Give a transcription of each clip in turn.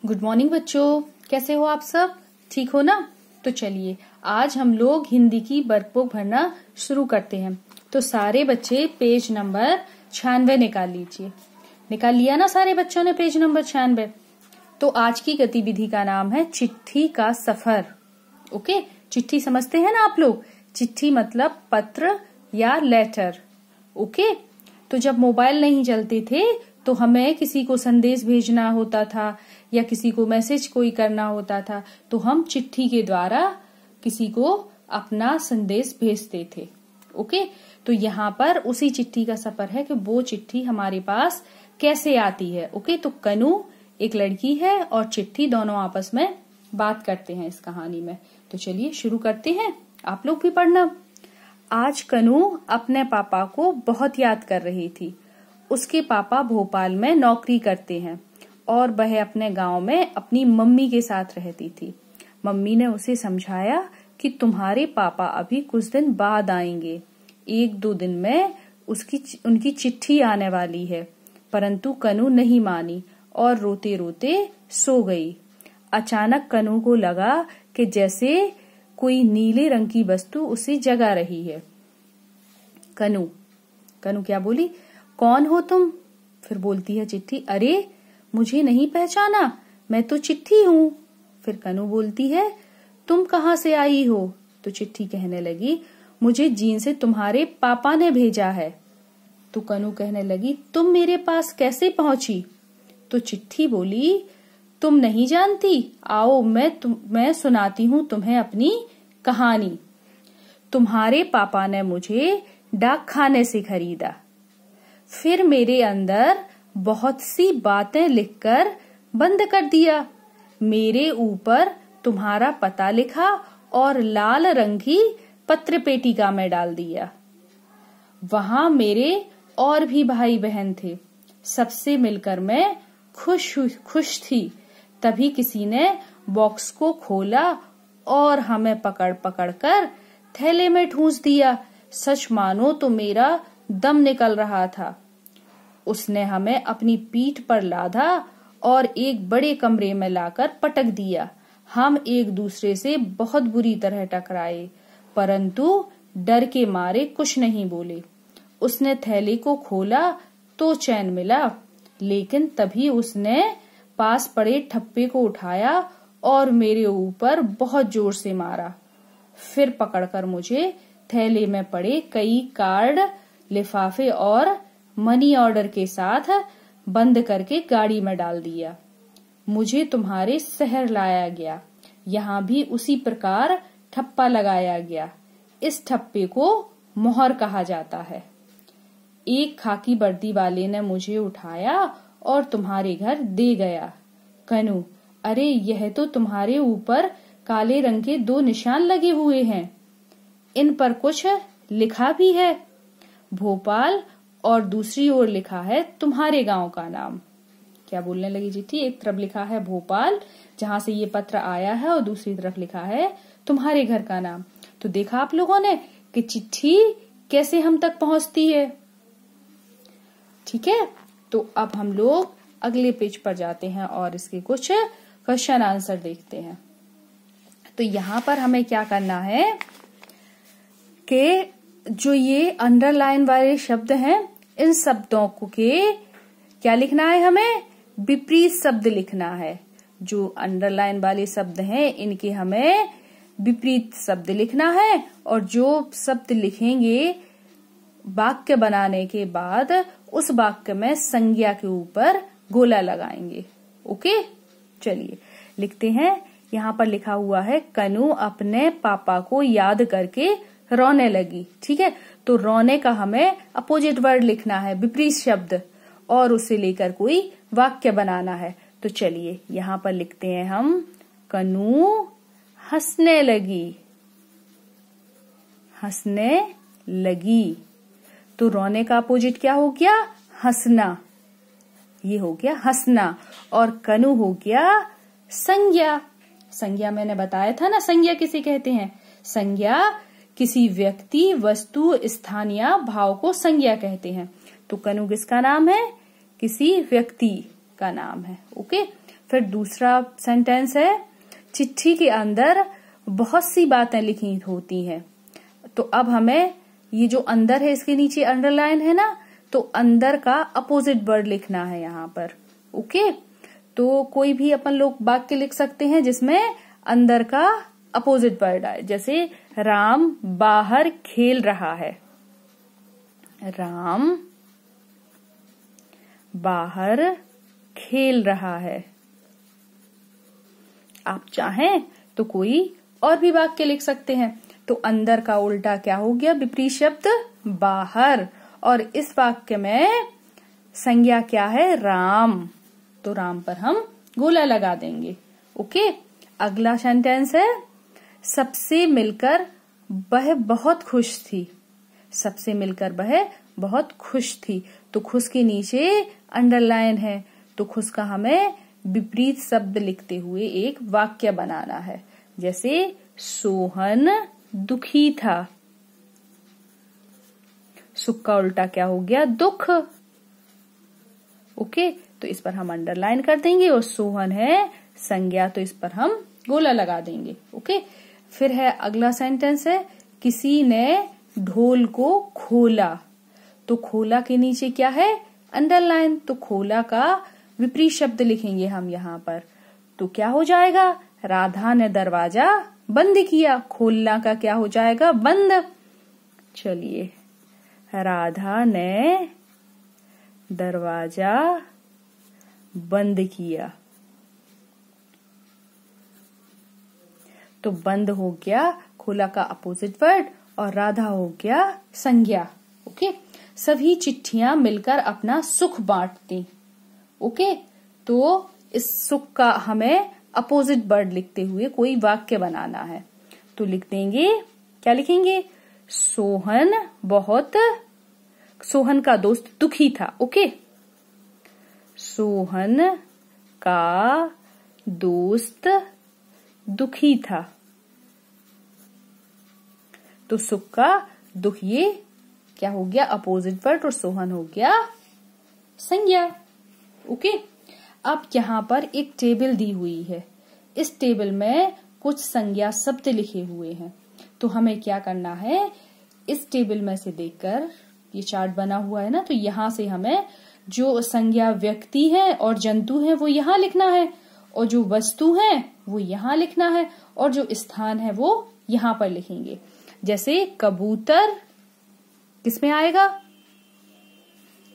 Good morning बच्चों, कैसे हो आप सब? ठीक हो ना? तो चलिए आज हम लोग हिंदी की वर्कबुक भरना शुरू करते हैं। तो सारे बच्चे पेज नंबर 96 निकाल लीजिए। निकाल लिया ना सारे बच्चों ने पेज नंबर 96? तो आज की गतिविधि का नाम है चिट्ठी का सफर। ओके, चिट्ठी समझते हैं ना आप लोग? चिट्ठी मतलब पत्र या लेटर। ओके, तो जब मोबाइल नहीं चलते थे तो हमें किसी को संदेश भेजना होता था या किसी को मैसेज कोई करना होता था, तो हम चिट्ठी के द्वारा किसी को अपना संदेश भेजते थे। ओके, तो यहाँ पर उसी चिट्ठी का सफर है कि वो चिट्ठी हमारे पास कैसे आती है। ओके, तो कनू एक लड़की है और चिट्ठी दोनों आपस में बात करते हैं इस कहानी में। तो चलिए शुरू करते हैं, आप लोग भी पढ़ना। आज कनू अपने पापा को बहुत याद कर रही थी। उसके पापा भोपाल में नौकरी करते हैं और वह अपने गांव में अपनी मम्मी के साथ रहती थी। मम्मी ने उसे समझाया कि तुम्हारे पापा अभी कुछ दिन बाद आएंगे, 1-2 दिन में उनकी चिट्ठी आने वाली है। परंतु कनू नहीं मानी और रोते रोते सो गई। अचानक कनू को लगा कि जैसे कोई नीले रंग की वस्तु उसे जगा रही है। कनू क्या बोली? कौन हो तुम? फिर बोलती है चिट्ठी, अरे मुझे नहीं पहचाना, मैं तो चिट्ठी हूँ। फिर कनू बोलती है, तुम कहाँ से आई हो? तो चिट्ठी कहने लगी, मुझे जीन से तुम्हारे पापा ने भेजा है। तो कनू कहने लगी, तुम मेरे पास कैसे पहुंची? तो चिट्ठी बोली, तुम नहीं जानती, आओ मैं सुनाती हूँ तुम्हें अपनी कहानी। तुम्हारे पापा ने मुझे डाक खाने से खरीदा, फिर मेरे अंदर बहुत सी बातें लिखकर बंद कर दिया। मेरे ऊपर तुम्हारा पता लिखा और लाल रंग की पत्र पेटिका में डाल दिया। वहां मेरे और भी भाई बहन थे, सबसे मिलकर मैं खुश थी। तभी किसी ने बॉक्स को खोला और हमें पकड़ पकड़ कर थैले में ठूंस दिया। सच मानो तो मेरा दम निकल रहा था। उसने हमें अपनी पीठ पर लादा और एक बड़े कमरे में लाकर पटक दिया। हम एक दूसरे से बहुत बुरी तरह टकराए, परंतु डर के मारे कुछ नहीं बोले। उसने थैले को खोला तो चैन मिला, लेकिन तभी उसने पास पड़े ठप्पे को उठाया और मेरे ऊपर बहुत जोर से मारा। फिर पकड़कर मुझे थैले में पड़े कई कार्ड, लिफाफे और मनी ऑर्डर के साथ बंद करके गाड़ी में डाल दिया। मुझे तुम्हारे शहर लाया गया, यहाँ भी उसी प्रकार ठप्पा लगाया गया। इस ठप्पे को मोहर कहा जाता है। एक खाकी वर्दी वाले ने मुझे उठाया और तुम्हारे घर दे गया। कनू, अरे यह तो तुम्हारे ऊपर काले रंग के 2 निशान लगे हुए हैं, इन पर कुछ लिखा भी है, भोपाल, और दूसरी ओर लिखा है तुम्हारे गांव का नाम। क्या बोलने लगी चिट्ठी? एक तरफ लिखा है भोपाल जहां से ये पत्र आया है और दूसरी तरफ लिखा है तुम्हारे घर का नाम। तो देखा आप लोगों ने कि चिट्ठी कैसे हम तक पहुंचती है। ठीक है, तो अब हम लोग अगले पेज पर जाते हैं और इसके कुछ क्वेश्चन आंसर देखते हैं। तो यहाँ पर हमें क्या करना है कि जो ये अंडरलाइन वाले शब्द हैं, इन शब्दों को के क्या लिखना है? हमें विपरीत शब्द लिखना है। जो अंडरलाइन वाले शब्द हैं इनके हमें विपरीत शब्द लिखना है, और जो शब्द लिखेंगे वाक्य बनाने के बाद उस वाक्य में संज्ञा के ऊपर गोला लगाएंगे। ओके, चलिए लिखते हैं। यहाँ पर लिखा हुआ है, कनू अपने पापा को याद करके रोने लगी। ठीक है, तो रोने का हमें अपोजिट वर्ड लिखना है, विपरीत शब्द, और उसे लेकर कोई वाक्य बनाना है। तो चलिए यहाँ पर लिखते हैं हम, कनू हंसने लगी। हंसने लगी, तो रोने का अपोजिट क्या हो गया? हंसना। ये हो गया हंसना, और कनू हो गया संज्ञा। संज्ञा मैंने बताया था ना, संज्ञा किसे कहते हैं? संज्ञा किसी व्यक्ति, वस्तु, स्थान या भाव को संज्ञा कहते हैं। तो कनू किसका नाम है? किसी व्यक्ति का नाम है। ओके, फिर दूसरा सेंटेंस है चिट्ठी के अंदर बहुत सी बातें लिखी होती हैं। तो अब हमें ये जो अंदर है इसके नीचे अंडरलाइन है ना, तो अंदर का अपोजिट वर्ड लिखना है यहाँ पर। ओके, तो कोई भी अपन लोग वाक्य लिख सकते हैं जिसमें अंदर का अपोजिट वर्ड आए। जैसे राम बाहर खेल रहा है, राम बाहर खेल रहा है। आप चाहें तो कोई और भी वाक्य लिख सकते हैं। तो अंदर का उल्टा क्या हो गया? विपरीत शब्द बाहर। और इस वाक्य में संज्ञा क्या है? राम। तो राम पर हम गोला लगा देंगे। ओके, अगला सेंटेंस है सबसे मिलकर वह बहुत खुश थी। सबसे मिलकर वह बहुत खुश थी। तो खुश के नीचे अंडरलाइन है, तो खुश का हमें विपरीत शब्द लिखते हुए एक वाक्य बनाना है। जैसे सोहन दुखी था। सुख का उल्टा क्या हो गया? दुख। ओके, तो इस पर हम अंडरलाइन कर देंगे। और सोहन है संज्ञा, तो इस पर हम गोला लगा देंगे। ओके, फिर है अगला सेंटेंस है किसी ने ढोल को खोला। तो खोला के नीचे क्या है? अंडरलाइन। तो खोला का विपरीत शब्द लिखेंगे हम यहाँ पर। तो क्या हो जाएगा? राधा ने दरवाजा बंद किया। खोलना का क्या हो जाएगा? बंद। चलिए, राधा ने दरवाजा बंद किया। तो बंद हो गया खोला का अपोजिट वर्ड और राधा हो गया संज्ञा। ओके, सभी चिट्ठियां मिलकर अपना सुख बांटती। ओके, तो इस सुख का हमें अपोजिट वर्ड लिखते हुए कोई वाक्य बनाना है। तो लिख देंगे, क्या लिखेंगे? सोहन का दोस्त दुखी था। ओके, सोहन का दोस्त दुखी था। तो सुख का दुख ये क्या हो गया? Opposite word. और सोहन हो गया संज्ञा। ओके, अब यहाँ पर एक टेबल दी हुई है। इस टेबल में कुछ संज्ञा शब्द लिखे हुए हैं। तो हमें क्या करना है? इस टेबल में से देखकर, ये चार्ट बना हुआ है ना, तो यहाँ से हमें जो संज्ञा व्यक्ति है और जंतु है वो यहाँ लिखना है, और जो वस्तु है वो यहाँ लिखना है, और जो स्थान है वो यहाँ पर लिखेंगे। जैसे कबूतर किसमें आएगा?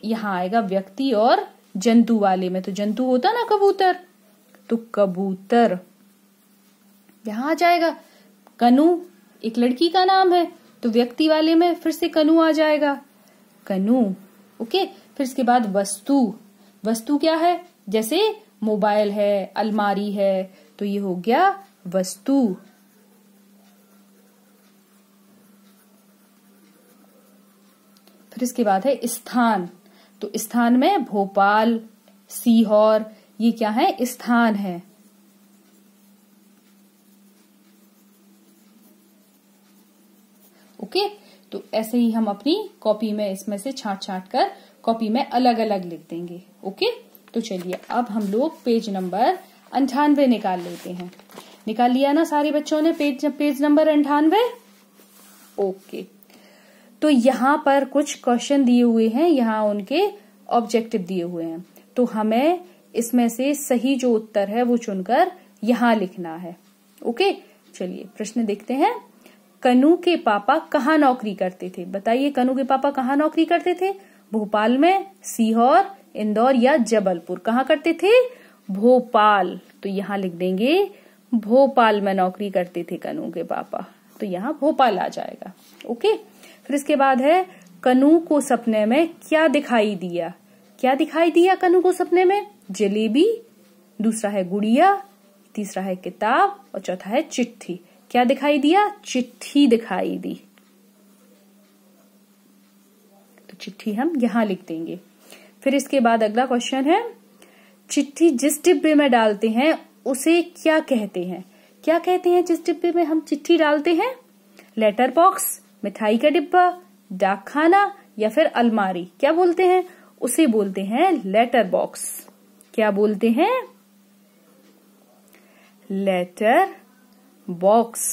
यहाँ आएगा व्यक्ति और जंतु वाले में। तो जंतु होता ना कबूतर, तो कबूतर यहाँ आ जाएगा। कनु एक लड़की का नाम है, तो व्यक्ति वाले में फिर से कनु आ जाएगा, कनु। ओके, फिर इसके बाद वस्तु। वस्तु क्या है? जैसे मोबाइल है, अलमारी है, तो ये हो गया वस्तु। फिर इसके बाद है स्थान। तो स्थान में भोपाल, सीहोर, ये क्या है? स्थान है। ओके, तो ऐसे ही हम अपनी कॉपी में इसमें से छांट कर कॉपी में अलग अलग लिख देंगे। ओके, तो चलिए अब हम लोग पेज नंबर 98 निकाल लेते हैं। निकाल लिया ना सारे बच्चों ने पेज नंबर 98? ओके, तो यहाँ पर कुछ क्वेश्चन दिए हुए हैं, यहाँ उनके ऑब्जेक्टिव दिए हुए हैं। तो हमें इसमें से सही जो उत्तर है वो चुनकर यहाँ लिखना है। ओके, चलिए प्रश्न देखते हैं। कनु के पापा कहाँ नौकरी करते थे? बताइए, कनु के पापा कहाँ नौकरी करते थे? भोपाल में, सीहोर, इंदौर या जबलपुर? कहाँ करते थे? भोपाल। तो यहाँ लिख देंगे भोपाल में नौकरी करते थे कनु के पापा। तो यहाँ भोपाल आ जाएगा। ओके, फिर इसके बाद है कनु को सपने में क्या दिखाई दिया? क्या दिखाई दिया कनु को सपने में? जलेबी, दूसरा है गुड़िया, तीसरा है किताब और चौथा है चिट्ठी। क्या दिखाई दिया? चिट्ठी दिखाई दी। तो चिट्ठी हम यहाँ लिख देंगे। फिर इसके बाद अगला क्वेश्चन है चिट्ठी जिस डिब्बे में डालते हैं उसे क्या कहते हैं? क्या कहते हैं जिस डिब्बे में हम चिट्ठी डालते हैं? लेटर बॉक्स, मिठाई का डिब्बा, डाकखाना या फिर अलमारी? क्या बोलते हैं? उसे बोलते हैं लेटर बॉक्स। क्या बोलते हैं? Letter box.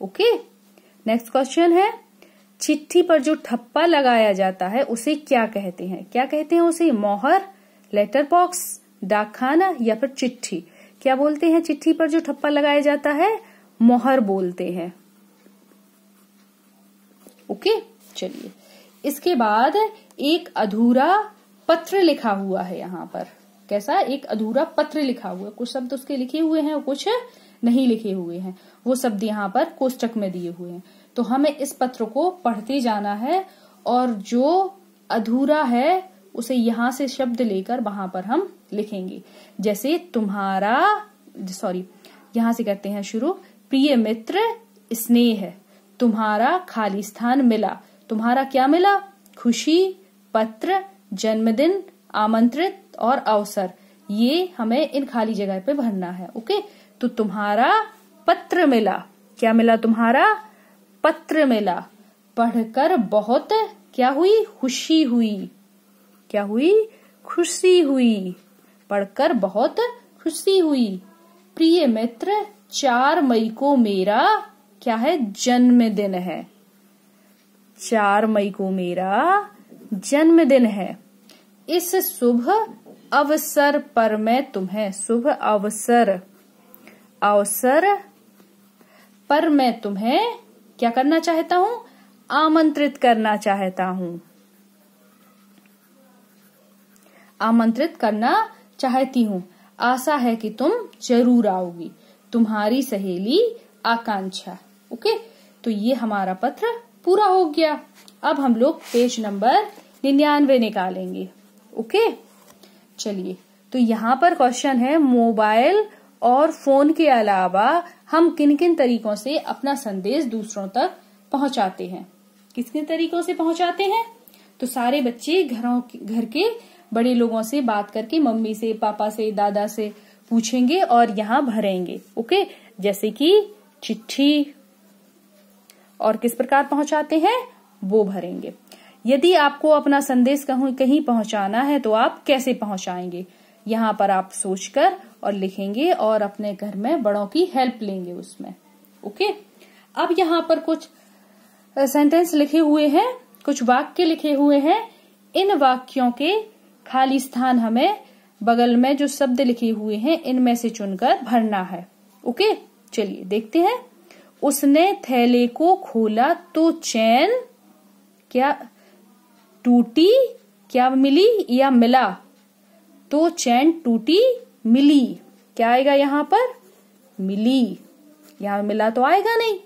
Okay, next question है, चिट्ठी पर जो ठप्पा लगाया जाता है उसे क्या कहते हैं? क्या कहते हैं उसे? मोहर, लेटर बॉक्स, डाकखाना या फिर चिट्ठी? क्या बोलते हैं चिट्ठी पर जो ठप्पा लगाया जाता है? मोहर बोलते हैं। ओके, चलिए इसके बाद एक अधूरा पत्र लिखा हुआ है यहाँ पर। कैसा? एक अधूरा पत्र लिखा हुआ है। कुछ शब्द उसके लिखे हुए हैं और कुछ नहीं लिखे हुए हैं। वो शब्द यहाँ पर कोष्टक में दिए हुए हैं। तो हमें इस पत्र को पढ़ते जाना है और जो अधूरा है उसे यहाँ से शब्द लेकर वहां पर हम लिखेंगे। जैसे तुम्हारा, यहाँ से करते हैं शुरू। प्रिय मित्र स्नेह, तुम्हारा खाली स्थान मिला। तुम्हारा क्या मिला? खुशी, पत्र, जन्मदिन, आमंत्रित और अवसर। ये हमें इन खाली जगह पे भरना है। ओके, तो तुम्हारा पत्र मिला। क्या मिला? तुम्हारा पत्र मिला। पढ़कर बहुत क्या हुई? खुशी हुई। क्या हुई? खुशी हुई। पढ़कर बहुत खुशी हुई। प्रिय मित्र 4 मई को मेरा क्या है? जन्मदिन है। 4 मई को मेरा जन्मदिन है। इस शुभ अवसर पर मैं तुम्हें, शुभ अवसर पर मैं तुम्हें क्या करना चाहता हूँ? आमंत्रित करना चाहता हूँ। आमंत्रित करना चाहती हूँ। आशा है कि तुम जरूर आओगी। तुम्हारी सहेली आकांक्षा। ओके, तो ये हमारा पत्र पूरा हो गया। अब हम लोग पेज नंबर 99 निकालेंगे। ओके, चलिए, तो यहाँ पर क्वेश्चन है, मोबाइल और फोन के अलावा हम किन किन तरीकों से अपना संदेश दूसरों तक पहुंचाते हैं? किस किन तरीकों से पहुंचाते हैं? तो सारे बच्चे घर के बड़े लोगों से बात करके, मम्मी से, पापा से, दादा से पूछेंगे और यहाँ भरेंगे। ओके, जैसे कि चिट्ठी और किस प्रकार पहुंचाते हैं वो भरेंगे। यदि आपको अपना संदेश कहीं पहुंचाना है तो आप कैसे पहुंचाएंगे? यहाँ पर आप सोचकर और लिखेंगे और अपने घर में बड़ों की हेल्प लेंगे उसमें। ओके, अब यहाँ पर कुछ सेंटेंस लिखे हुए हैं, कुछ वाक्य लिखे हुए हैं। इन वाक्यों के खाली स्थान हमें बगल में जो शब्द लिखे हुए हैं इनमें से चुनकर भरना है। ओके, चलिए देखते हैं। उसने थैले को खोला तो चैन क्या टूटी, क्या मिली या मिला? तो चैन टूटी मिली। क्या आएगा यहाँ पर? मिली। यहाँ मिला तो आएगा नहीं।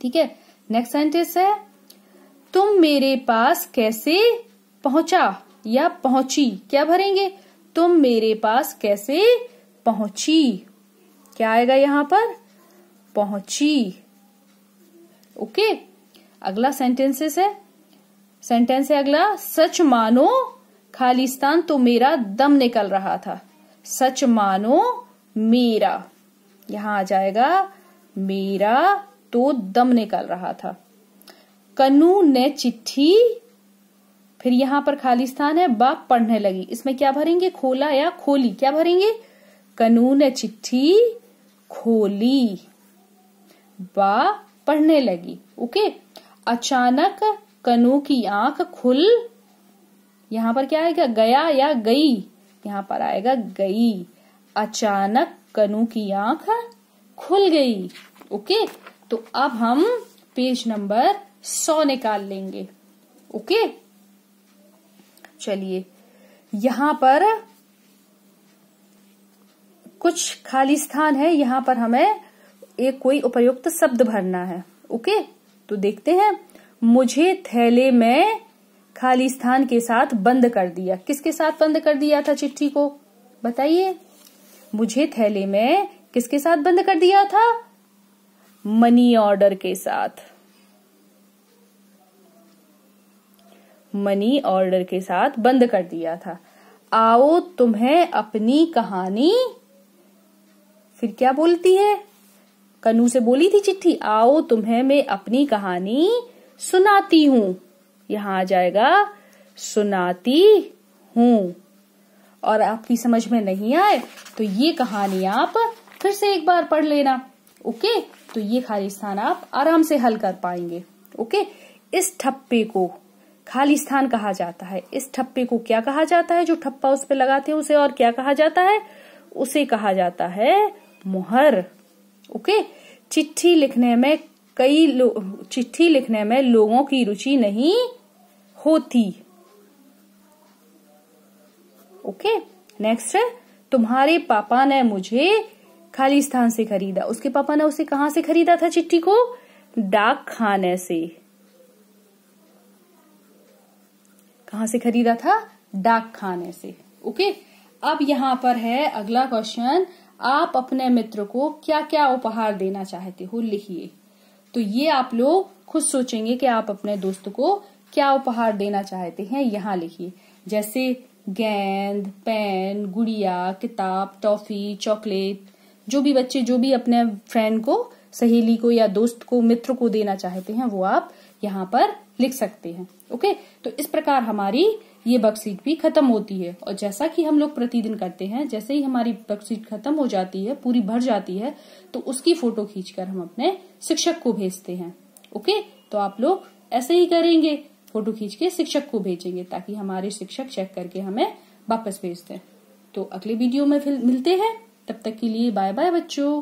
ठीक है, नेक्स्ट सेंटेंस है, तुम मेरे पास कैसे पहुंचा या पहुंची? क्या भरेंगे? तुम मेरे पास कैसे पहुंची। क्या आएगा यहाँ पर? पहुंची। ओके, अगला सेंटेंस है अगला, सच मानो खालिस्तान तो मेरा दम निकल रहा था। सच मानो मेरा, यहाँ आ जाएगा मेरा तो दम निकल रहा था। कन्नू ने चिट्ठी, फिर यहाँ पर खालिस्तान है, बा पढ़ने लगी। इसमें क्या भरेंगे? खोला या खोली? क्या भरेंगे? कन्नू ने चिट्ठी खोली, बा पढ़ने लगी। ओके, अचानक कन्नू की आंख खुल, यहाँ पर क्या आएगा? गया या गई? यहाँ पर आएगा गई। अचानक कन्नू की आंख खुल गई। ओके, तो अब हम पेज नंबर 100 निकाल लेंगे। ओके, चलिए, यहाँ पर कुछ खाली स्थान है, यहाँ पर हमें एक कोई उपयुक्त शब्द भरना है। ओके, तो देखते हैं। मुझे थैले में खाली स्थान के साथ बंद कर दिया। किसके साथ बंद कर दिया था चिट्ठी को? बताइए। मुझे थैले में किसके साथ बंद कर दिया था? मनी ऑर्डर के साथ। मनी ऑर्डर के साथ बंद कर दिया था। आओ तुम्हें अपनी कहानी, फिर क्या बोलती है? कन्नू से बोली थी चिट्ठी, आओ तुम्हें मैं अपनी कहानी सुनाती हूँ। यहाँ आ जाएगा सुनाती हूँ। और आपकी समझ में नहीं आए तो ये कहानी आप फिर से एक बार पढ़ लेना। ओके, तो ये खाली स्थान आप आराम से हल कर पाएंगे। ओके, इस ठप्पे को खाली स्थान कहा जाता है। इस ठप्पे को क्या कहा जाता है? जो ठप्पा उस पे लगाते हैं उसे और क्या कहा जाता है? उसे कहा जाता है मुहर। ओके, चिट्ठी लिखने में लोगों की रुचि नहीं होती। ओके, नेक्स्ट है तुम्हारे पापा ने मुझे खाली स्थान से खरीदा। उसके पापा ने उसे कहां से खरीदा था? चिट्ठी को डाक खाने से। कहां से खरीदा था? डाक खाने से। ओके, अब यहाँ पर है अगला क्वेश्चन, आप अपने मित्र को क्या क्या उपहार देना चाहते हो, लिखिए। तो ये आप लोग खुद सोचेंगे कि आप अपने दोस्त को क्या उपहार देना चाहते हैं, यहाँ लिखिए। जैसे गेंद, पेन, गुड़िया, किताब, टॉफी, चॉकलेट, जो भी बच्चे जो भी अपने फ्रेंड को, सहेली को या दोस्त को, मित्र को देना चाहते हैं वो आप यहाँ पर लिख सकते हैं। ओके, तो इस प्रकार हमारी ये वर्कशीट भी खत्म होती है। और जैसा कि हम लोग प्रतिदिन करते हैं, जैसे ही हमारी वर्कशीट खत्म हो जाती है, पूरी भर जाती है, तो उसकी फोटो खींचकर हम अपने शिक्षक को भेजते हैं। ओके, तो आप लोग ऐसे ही करेंगे, फोटो खींच के शिक्षक को भेजेंगे ताकि हमारे शिक्षक चेक करके हमें वापस भेज दें। तो अगले वीडियो में फिर मिलते हैं, तब तक के लिए बाय बाय बच्चों।